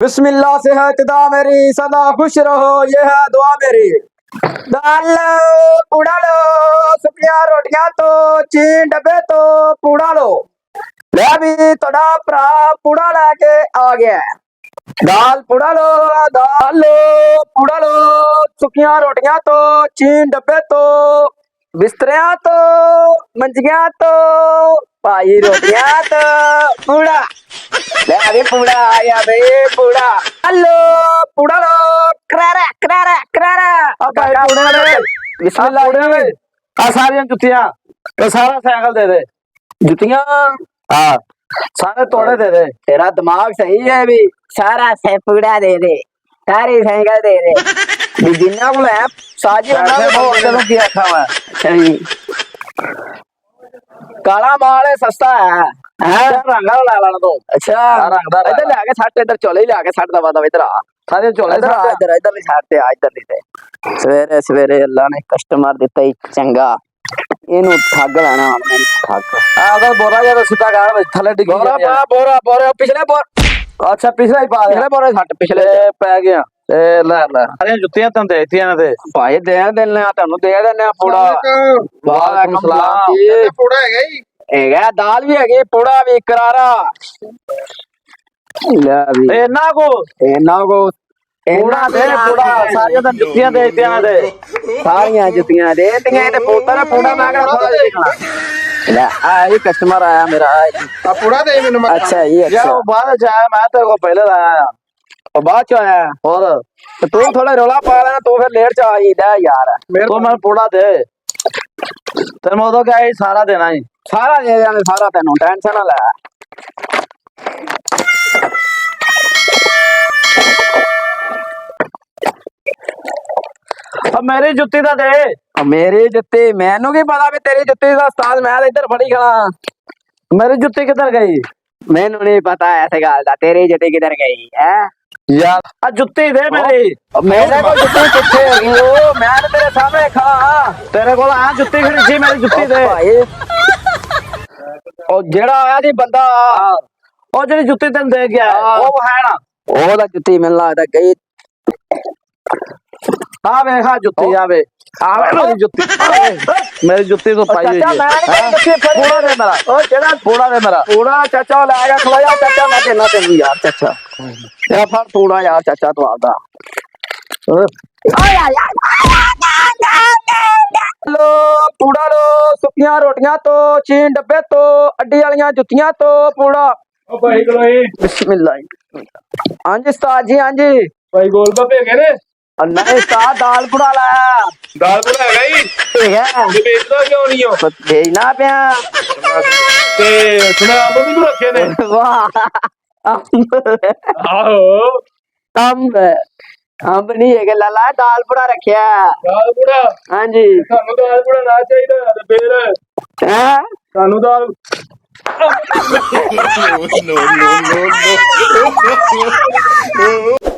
बिस्मिल्लाह से है इब्तिदा मेरी, सदा खुश रहो ये है दुआ मेरी। दाल पूड़ा लो, सुखिया रोटियां तो चीन डब्बे तो पूड़ा लो। ले भी थोड़ा भरा पूड़ा लेके आ गया। दाल पूड़ा लो, दाल लो पूड़ा लो, सुखिया रोटियां तो चीन डब्बे तो बिस्तरियां तो मंजियां तो भाई रोटियां तो पूड़ा। अरे पूड़ा आया बे पूड़ा। हेलो पूड़ा लो, करारा करारा करारा। अब भाई पूड़े ने बिस्मिल्लाह पूड़े ने जी। आ सारियां जुतियां तो सारा साइकिल दे दे। जुतियां हाँ सारे तोड़े दे दे। तेरा दिमाग सही है भी, सारा से पूड़ा दे दे, सारी साइकिल दे दे भी जिन्ना को है साजी होना पैसे भी बहुत बंदे तेनों की आखा मैं। अच्छा जी। काला माल है सस्ता है क्या रंगा ला लाना तो अच्छा रंगदा इधर ले आके सट, इधर चोले ले आके सट दबा दबा इधर आ, सारे चोले इधर आ, इधर इधर नहीं छाड़ते आ, इधर नहीं दे। सवेरे सवेरे अल्लाह ने कस्टमर दिता ही चंगा, इनू ठग लेना हम ठग। अगर बोरा जरा सीधा कर थले डिगी बोरा जा पा बोरा बोरा पिछले अच्छा पिछला ही पा दे पिछले बोरे छट पिछले ए पै गया ए ले ले सारियां जुतियां तन देतियां ने ते भाई दे देने आ तन्नू दे देने आ पूड़ा। वालेकुम सलाम जी पूड़ा है ही हैगा, दाल भी हैगी, पूड़ा भी, करारा ले भी ए ना को इना को पूड़ा दे पूड़ा सारियां तन जुतियां देतियां ने ते सारियां जुतियां दे दियां ते पुत्तर पूड़ा मैं कड़ा थोड़ा देखना। ले आई कस्टमर आया मेरा। आ पूड़ा दे मैनू मत अच्छा ये यार अच्छा वो बाद च आया मैं तेरे को पहले लाया और बाद च आया और तो तू थोड़ा रौला पा लेना, तू फिर लेट च आई दे यार। तो मैं पूड़ा दे तेरे में उदो क्या है सारा देना ही सारा दे देंगे सारा, तेनू टेंशन ना ले। अब मेरी जुत्ती दा दे मेरी जुत्ती मैनू की पता भी तेरी जुत्ती का उस्ताद मैं इधर फड़ी खड़ा। मेरी जुत्ती किधर गई मैनू नहीं पता ऐसे गल दा, तेरी जुत्ती किधर गई है यार आ जुत्ती दे मेरी मेरे को जुत्ती किथे होगी ओ, मैं तो तेरे सामने खड़ा हां। तेरे को आ जुत्ती खड़ी सी मेरी जुत्ती दे भाई ओ जेड़ा आया नी बंदा ओ जेडी जुत्ती तेन दे गया ओ है ना ओदा जुत्ती मिलना लगदा गई। आ वेखा जुत्ती आवे आवे मेरी जुत्ती मेरी जुत्ती तो पाई हुई चाचा मैं है नहीं जुत्ती फड़ी पूरा दे मेरा ओ जेड़ा पूरा दे मेरा पूरा चाचा ले आया खड़ा यार, चाचा मैं देना तेनू यार चाचा यार फड़ पूरा यार चाचा तू आदा। लो पूड़ा लो, सुखियां रोटियां तो चीन डब्बे तो अड्डी वालियां जुतियां तो पूड़ा। ओ भाई गलोई बिस्मिल्लाह। हाँ जी उस्ताद जी, हाँ जी। भाई गोलगप्पे है ने नहीं उस्ताद दाल पूड़ा लाया दाल पूड़ा है ही ठीक है ते बेचदा क्यों नहीं हो भेजना पिया। ते सुना अंब भी तू रखे ने वाह अम्ब आहो अम्ब अम्ब नहीं है लाला, दाल पूड़ा रखिया। दाल पूड़ा हाँ जी ਸਾਨੂੰ दाल पूड़ा ना चाहिए ते फिर हैं ਸਾਨੂੰ दाल no, no, no, no, no.